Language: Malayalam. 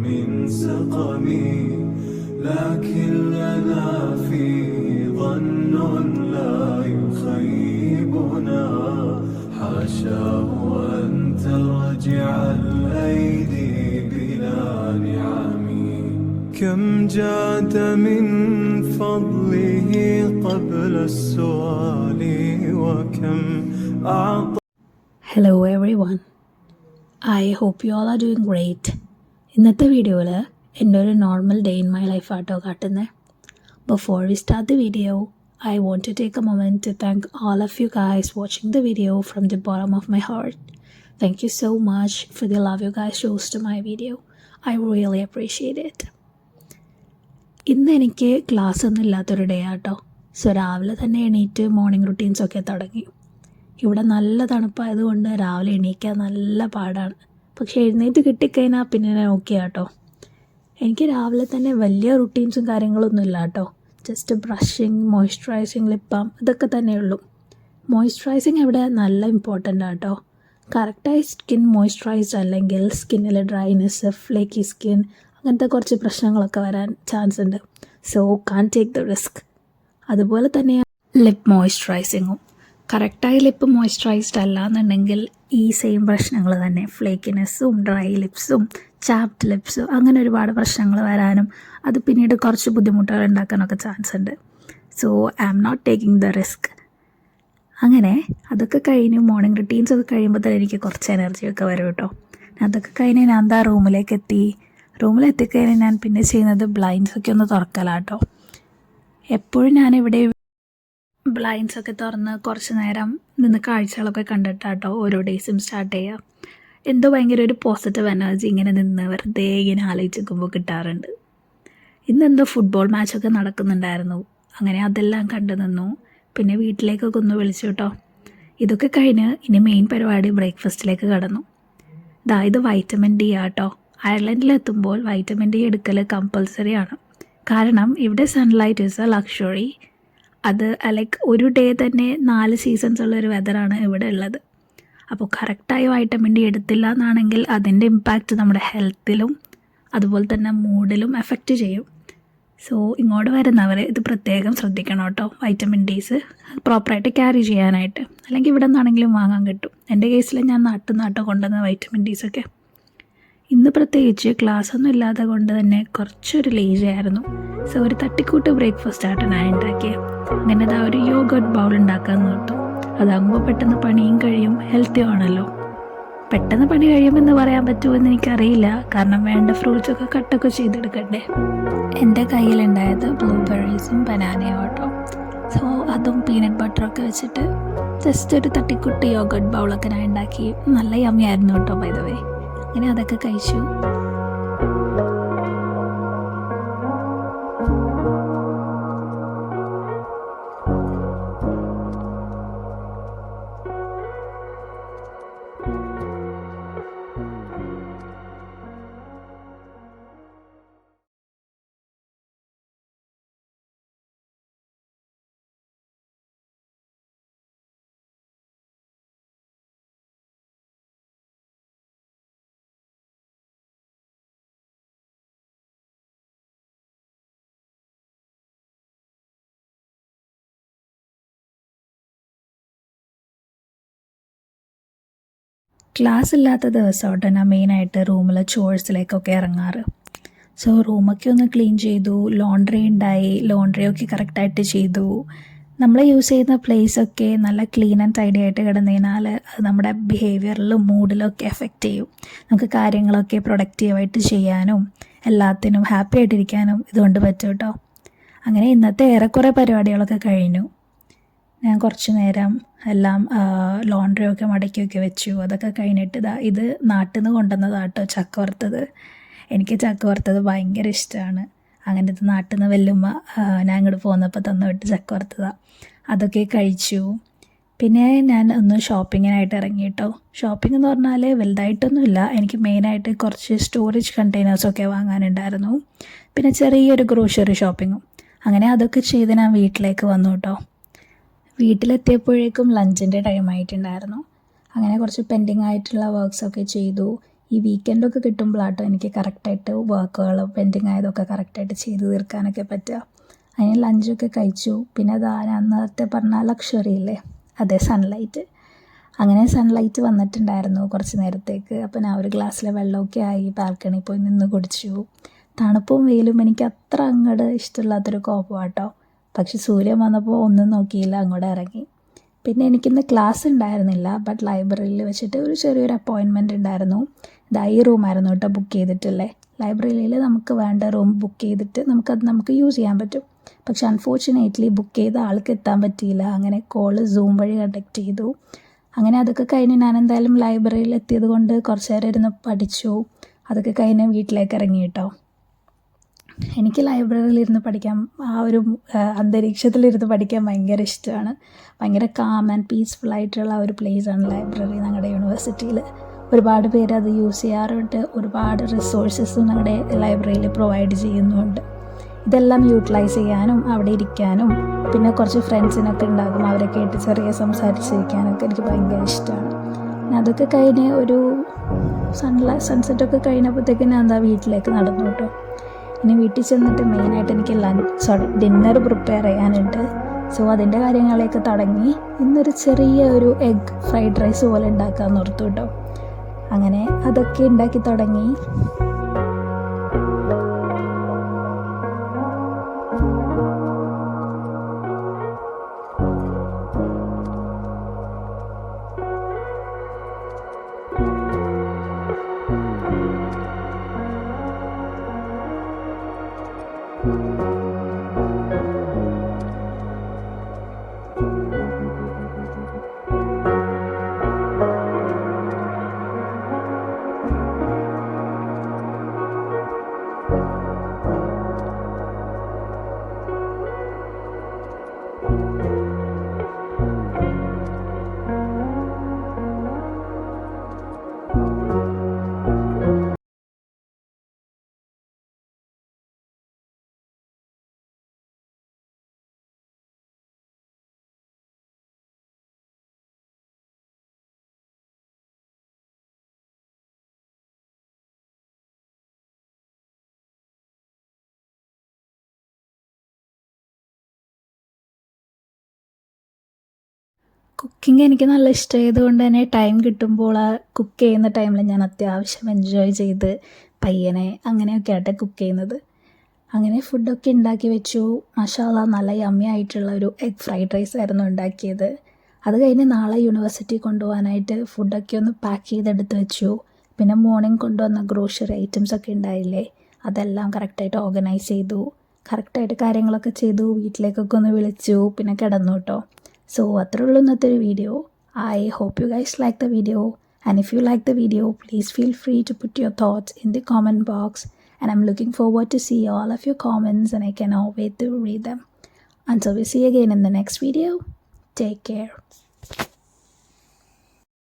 من سقم لكن لنا فيه ظن لا يخيبنا حاشاه أن ترجع الأيدي بلا نعم كم جاد من فضله قبل السؤال وكم أعطى. Hello everyone. I hope you all are doing great. ഇന്നത്തെ വീഡിയോയിൽ എൻ്റെ ഒരു normal day in my life ആട്ടോ കാട്ടുന്നത്. Before we start the video, I want to take a moment to thank all of you guys watching the video from the bottom of my heart. Thank you so much for the love you guys shows to my video. I really appreciate it. ഇന്ന് എനിക്ക് ക്ലാസ് ഒന്നും ഇല്ലാത്തൊരു ഡേ ആട്ടോ. സോ രാവിലെ തന്നെ എണീറ്റ് മോർണിംഗ് റുട്ടീൻസൊക്കെ തുടങ്ങി. ഇവിടെ നല്ല തണുപ്പായതുകൊണ്ട് രാവിലെ എണീക്കാൻ നല്ല പാടാണ്. പക്ഷേ എഴുന്നേറ്റ് കിട്ടിക്കഴിഞ്ഞാൽ പിന്നെ ഞാൻ ഓക്കെ ആട്ടോ. എനിക്ക് രാവിലെ തന്നെ വലിയ റുട്ടീൻസും കാര്യങ്ങളൊന്നും ഇല്ല കേട്ടോ. Just brushing, moisturising, lip balm ഇതൊക്കെ തന്നെയുള്ളൂ. മോയ്സ്ചറൈസിങ് ഇവിടെ നല്ല ഇമ്പോർട്ടൻ്റ് ആട്ടോ. കറക്റ്റായി സ്കിൻ മോയ്സ്ചറൈസ്ഡ് അല്ലെങ്കിൽ സ്കിന്നിൽ ഡ്രൈനെസ്, ഫ്ലേക്കി സ്കിൻ അങ്ങനത്തെ കുറച്ച് പ്രശ്നങ്ങളൊക്കെ വരാൻ ചാൻസ് ഉണ്ട്. So can take the risk. അതുപോലെ തന്നെയാണ് ലിപ്പ് മോയ്സ്ചറൈസിങ്ങും. കറക്റ്റായി ലിപ്പ് മോയ്സ്ചറൈസ്ഡ് അല്ല എന്നുണ്ടെങ്കിൽ ഈ സെയിം പ്രശ്നങ്ങൾ തന്നെ, ഫ്ലേക്കിനെസ്സും ഡ്രൈ ലിപ്സും ചാപ്ഡ് ലിപ്സും അങ്ങനെ ഒരുപാട് പ്രശ്നങ്ങൾ വരാനും അത് പിന്നീട് കുറച്ച് ബുദ്ധിമുട്ടുകൾ ഉണ്ടാക്കാനൊക്കെ ചാൻസ് ഉണ്ട്. So I am not taking the risk. അങ്ങനെ അതൊക്കെ കഴിഞ്ഞ് മോർണിംഗ് റുട്ടീൻസൊക്കെ കഴിയുമ്പോൾ തന്നെ എനിക്ക് കുറച്ച് എനർജിയൊക്കെ വരും കേട്ടോ. അതൊക്കെ കഴിഞ്ഞ് ഞാൻ എന്താ റൂമിലെത്തിക്കഴിഞ്ഞാൽ ഞാൻ പിന്നെ ചെയ്യുന്നത് ബ്ലൈൻഡ്സൊക്കെ ഒന്ന് തുറക്കലാട്ടോ. എപ്പോഴും ഞാനിവിടെ ബ്ലൈൻഡ്സൊക്കെ തുറന്ന് കുറച്ച് നേരം നിന്ന് കാഴ്ചകളൊക്കെ കണ്ടിട്ടാട്ടോ ഓരോ ഡേയ്സും സ്റ്റാർട്ട് ചെയ്യുക. എന്തോ ഭയങ്കര ഒരു പോസിറ്റീവ് എനർജി ഇങ്ങനെ നിന്ന് വെറുതെ ഇങ്ങനെ ആലോചിക്കുമ്പോൾ കിട്ടാറുണ്ട്. ഇന്നെന്തോ ഫുട്ബോൾ മാച്ചൊക്കെ നടക്കുന്നുണ്ടായിരുന്നു. അങ്ങനെ അതെല്ലാം കണ്ടു നിന്നു. പിന്നെ വീട്ടിലേക്കൊക്കെ ഒന്ന് വിളിച്ചു കേട്ടോ. ഇതൊക്കെ കഴിഞ്ഞ് ഇനി മെയിൻ പരിപാടി ബ്രേക്ക്ഫാസ്റ്റിലേക്ക് കടന്നു. ഇത് വൈറ്റമിൻ ഡി ആട്ടോ. അയർലൻഡിലെത്തുമ്പോൾ വൈറ്റമിൻ ഡി എടുക്കൽ കമ്പൾസറി ആണ്. കാരണം ഇവിടെ സൺലൈറ്റ് ഈസ് എ ലക്ഷറി. അത് ലൈക്ക് ഒരു ഡേ തന്നെ 4 സീസൺസ് ഉള്ളൊരു വെതറാണ് ഇവിടെ ഉള്ളത്. അപ്പോൾ കറക്റ്റായി വൈറ്റമിൻ ഡി എടുത്തില്ല എന്നാണെങ്കിൽ അതിൻ്റെ ഇമ്പാക്റ്റ് നമ്മുടെ ഹെൽത്തിലും അതുപോലെ തന്നെ മൂഡിലും എഫക്റ്റ് ചെയ്യും. സോ ഇങ്ങോട്ട് വരുന്നവർ ഇത് പ്രത്യേകം ശ്രദ്ധിക്കണം കേട്ടോ. വൈറ്റമിൻ ഡീസ് പ്രോപ്പറായിട്ട് ക്യാരി ചെയ്യാനായിട്ട്. അല്ലെങ്കിൽ ഇവിടെ നിന്നാണെങ്കിലും വാങ്ങാൻ കിട്ടും. എൻ്റെ കേസിൽ ഞാൻ നാട്ടിൽ കൊണ്ടുവന്ന വൈറ്റമിൻ ഡീസൊക്കെ. ഇന്ന് പ്രത്യേകിച്ച് ക്ലാസ്സൊന്നും ഇല്ലാതെ കൊണ്ട് തന്നെ കുറച്ചൊരു ലേസി ആയിരുന്നു. സോ ഒരു തട്ടിക്കൂട്ട് ബ്രേക്ക്ഫാസ്റ്റ് ആയിട്ട് ഞാൻ ഉണ്ടാക്കിയത്. അങ്ങനെ ഒരു യോഗർട്ട് ബൗൾ ഉണ്ടാക്കാൻ നോർത്തു. അതാകുമ്പോൾ പെട്ടെന്ന് പണിയും കഴിയും, ഹെൽത്തിയും ആണല്ലോ. പെട്ടെന്ന് പണി കഴിയുമെന്ന് പറയാൻ പറ്റുമെന്ന് എനിക്കറിയില്ല. കാരണം വേണ്ട ഫ്രൂട്ട്സൊക്കെ കട്ടൊക്കെ ചെയ്തെടുക്കണ്ടേ. എൻ്റെ കയ്യിലുണ്ടായത് ബ്ലൂബെറീസും ബനാനയും കേട്ടോ. സോ അതും പീനട്ട് ബട്ടറൊക്കെ വെച്ചിട്ട് ജസ്റ്റ് ഒരു തട്ടിക്കുട്ടി യോഗർട്ട് ബൗളൊക്കെ ഞാൻ ഉണ്ടാക്കി. നല്ല യമ്മിയായിരുന്നു കേട്ടോ ബൈ ദ വേ. അങ്ങനെ അതൊക്കെ കഴിച്ചു. ക്ലാസ് ഇല്ലാത്ത ദിവസമായിട്ട് ഞാൻ മെയിനായിട്ട് റൂമിലെ ചോഴ്സിലേക്കൊക്കെ ഇറങ്ങാറ്. സോ റൂമൊക്കെ ഒന്ന് ക്ലീൻ ചെയ്തു. ലോണ്ട്രി ഉണ്ടായി, ലോണ്ട്രിയൊക്കെ കറക്റ്റായിട്ട് ചെയ്തു. നമ്മൾ യൂസ് ചെയ്യുന്ന പ്ലേസൊക്കെ നല്ല ക്ലീൻ ആൻഡ് ടൈഡി ആയിട്ട് കിടന്നു കഴിഞ്ഞാൽ അത് നമ്മുടെ ബിഹേവിയറിലും മൂഡിലൊക്കെ എഫക്റ്റ് ചെയ്യും. നമുക്ക് കാര്യങ്ങളൊക്കെ പ്രൊഡക്റ്റീവായിട്ട് ചെയ്യാനും എല്ലാത്തിനും ഹാപ്പി ആയിട്ടിരിക്കാനും ഇതുകൊണ്ട് പറ്റും കേട്ടോ. അങ്ങനെ ഇന്നത്തെ ഏറെക്കുറെ പരിപാടികളൊക്കെ കഴിഞ്ഞു. ഞാൻ കുറച്ച് നേരം എല്ലാം ലോണ്ട്രിയൊക്കെ മടക്കിയൊക്കെ വെച്ചു. അതൊക്കെ കഴിഞ്ഞിട്ട് ഇത് നാട്ടിൽ നിന്ന് കൊണ്ടുവന്നതാട്ടോ ചക്ക വറുത്തത്. എനിക്ക് ചക്ക വറുത്തത് ഭയങ്കര ഇഷ്ടമാണ്. അങ്ങനെ ഇത് നാട്ടിൽ നിന്ന് വല്ലുമ്മ ഞാൻ ഇങ്ങോട്ട് പോന്നപ്പോൾ തന്നുവിട്ട് ചക്ക വറുത്തതാണ്. അതൊക്കെ കഴിച്ചു. പിന്നെ ഞാൻ ഒന്ന് ഷോപ്പിങ്ങിനായിട്ട് ഇറങ്ങി കേട്ടോ. ഷോപ്പിംഗ് എന്ന് പറഞ്ഞാൽ വലുതായിട്ടൊന്നുമില്ല. എനിക്ക് മെയിനായിട്ട് കുറച്ച് സ്റ്റോറേജ് കണ്ടെയ്നേഴ്സൊക്കെ വാങ്ങാനുണ്ടായിരുന്നു. പിന്നെ ചെറിയൊരു ഗ്രോസറി ഷോപ്പിങ്ങും. അങ്ങനെ അതൊക്കെ ചെയ്ത് ഞാൻ വീട്ടിലേക്ക് വന്നു കേട്ടോ. വീട്ടിലെത്തിയപ്പോഴേക്കും ലഞ്ചിൻ്റെ ടൈം ആയിട്ടുണ്ടായിരുന്നു. അങ്ങനെ കുറച്ച് പെൻഡിങ് ആയിട്ടുള്ള വർക്ക്സൊക്കെ ചെയ്തു. ഈ വീക്കെൻഡൊക്കെ കിട്ടുമ്പോഴാട്ടോ എനിക്ക് കറക്റ്റായിട്ട് വർക്കുകൾ പെൻഡിങ് ആയതൊക്കെ കറക്റ്റായിട്ട് ചെയ്ത് തീർക്കാനൊക്കെ പറ്റുക. അതിന് ലഞ്ചൊക്കെ കഴിച്ചു. പിന്നെ അതാ ഞാൻ നേരത്തെ പറഞ്ഞ ലക്ഷറി ഇല്ലേ, അതെ സൺലൈറ്റ്. അങ്ങനെ സൺലൈറ്റ് വന്നിട്ടുണ്ടായിരുന്നു കുറച്ച് നേരത്തേക്ക്. അപ്പോൾ ഞാൻ ഒരു ഗ്ലാസ്സിൽ വെള്ളമൊക്കെ ആയി ബാൽക്കണിയിൽ പോയി നിന്ന് കുടിച്ചു. തണുപ്പും വെയിലും എനിക്ക് അത്ര അങ്ങോട്ട് ഇഷ്ടമില്ലാത്തൊരു കോപ്പമാട്ടോ. പക്ഷെ സൂര്യൻ വന്നപ്പോൾ ഒന്നും നോക്കിയില്ല, അങ്ങോട്ട് ഇറങ്ങി. പിന്നെ എനിക്കിന്ന് ക്ലാസ് ഉണ്ടായിരുന്നില്ല, ബട്ട് ലൈബ്രറിയിൽ വെച്ചിട്ട് ഒരു ചെറിയൊരു അപ്പോയിൻമെൻറ്റ് ഉണ്ടായിരുന്നു. ഇതാ ഈ റൂമായിരുന്നു കേട്ടോ ബുക്ക് ചെയ്തിട്ടില്ലേ. ലൈബ്രറിയിൽ നമുക്ക് വേണ്ട റൂം ബുക്ക് ചെയ്തിട്ട് നമുക്ക് യൂസ് ചെയ്യാൻ പറ്റും. പക്ഷെ അൺഫോർച്ചുനേറ്റ്ലി ബുക്ക് ചെയ്ത ആൾക്ക് എത്താൻ പറ്റിയില്ല. അങ്ങനെ കോള് സൂം വഴി കണ്ടക്ട് ചെയ്തു. അങ്ങനെ അതൊക്കെ കഴിഞ്ഞ് ഞാൻ എന്തായാലും ലൈബ്രറിയിൽ എത്തിയത് കൊണ്ട് കുറച്ച് നേരം ഇരുന്ന് പഠിച്ചു. അതൊക്കെ കഴിഞ്ഞ് വീട്ടിലേക്ക് ഇറങ്ങി കേട്ടോ. എനിക്ക് ലൈബ്രറിയിലിരുന്ന് പഠിക്കാൻ, ആ ഒരു അന്തരീക്ഷത്തിലിരുന്ന് പഠിക്കാൻ ഭയങ്കര ഇഷ്ടമാണ്. ഭയങ്കര കാം ആൻഡ് പീസ്ഫുൾ ആയിട്ടുള്ള ഒരു പ്ലേസാണ് ലൈബ്രറി ഞങ്ങളുടെ യൂണിവേഴ്സിറ്റിയിൽ. ഒരുപാട് പേര് അത് യൂസ് ചെയ്യാറുണ്ട്. ഒരുപാട് റിസോഴ്സസും ഞങ്ങളുടെ ലൈബ്രറിയിൽ പ്രൊവൈഡ് ചെയ്യുന്നുണ്ട്. ഇതെല്ലാം യൂട്ടിലൈസ് ചെയ്യാനും അവിടെ ഇരിക്കാനും പിന്നെ കുറച്ച് ഫ്രണ്ട്സിനൊക്കെ ഉണ്ടാകും, അവരൊക്കെ ആയിട്ട് ചെറിയ സംസാരിച്ചിരിക്കാനൊക്കെ എനിക്ക് ഭയങ്കര ഇഷ്ടമാണ്. അതൊക്കെ കഴിഞ്ഞ് ഒരു സൺസെറ്റൊക്കെ കഴിഞ്ഞപ്പോഴത്തേക്ക് ഞാൻ എന്താ വീട്ടിലേക്ക് നടന്നു കേട്ടോ. ഇനി വീട്ടിൽ ചെന്നിട്ട് മെയിനായിട്ട് എനിക്ക് ഡിന്നർ പ്രിപ്പയർ ചെയ്യാനുണ്ട്. സോ അതിൻ്റെ കാര്യങ്ങളൊക്കെ തുടങ്ങി. ഇന്നൊരു ചെറിയ ഒരു എഗ് ഫ്രൈഡ് റൈസ് പോലെ ഉണ്ടാക്കാമെന്ന് ഓർത്തു കേട്ടോ. അങ്ങനെ അതൊക്കെ ഉണ്ടാക്കി തുടങ്ങി. കുക്കിംഗ് എനിക്ക് നല്ല ഇഷ്ടമായത് കൊണ്ട് തന്നെ ടൈം കിട്ടുമ്പോൾ ആ കുക്ക് ചെയ്യുന്ന ടൈമിൽ ഞാൻ അത്യാവശ്യം എൻജോയ് ചെയ്ത് പയ്യനെ അങ്ങനെയൊക്കെ ആട്ടെ കുക്ക് ചെയ്യുന്നത്. അങ്ങനെ ഫുഡൊക്കെ ഉണ്ടാക്കി വെച്ചു. മാഷാഅല്ലാ നല്ല യമ്മി ആയിട്ടുള്ള ഒരു എഗ് ഫ്രൈഡ് റൈസ് ആയിരുന്നു ഉണ്ടാക്കിയത്. അത് കഴിഞ്ഞ് നാളെ യൂണിവേഴ്സിറ്റി കൊണ്ടുപോകാനായിട്ട് ഫുഡൊക്കെ ഒന്ന് പാക്ക് ചെയ്തെടുത്ത് വെച്ചു. പിന്നെ മോർണിംഗ് കൊണ്ടുവന്ന ഗ്രോസറി ഐറ്റംസ് ഒക്കെ ഉണ്ടായില്ലേ, അതെല്ലാം കറക്റ്റായിട്ട് ഓർഗനൈസ് ചെയ്തു. കറക്റ്റായിട്ട് കാര്യങ്ങളൊക്കെ ചെയ്തു. വീട്ടിലേക്കൊക്കെ ഒന്ന് വിളിച്ചു, പിന്നെ കിടന്നു കേട്ടോ. So അത്രേ ഉള്ളൂ ഇന്നത്തെ ഒരു video. I hope you guys like the video, and if you like the video, please feel free to put your thoughts in the comment box, and I'm looking forward to see all of your comments, and I cannot wait to read them. Until we see again in the next video, take care.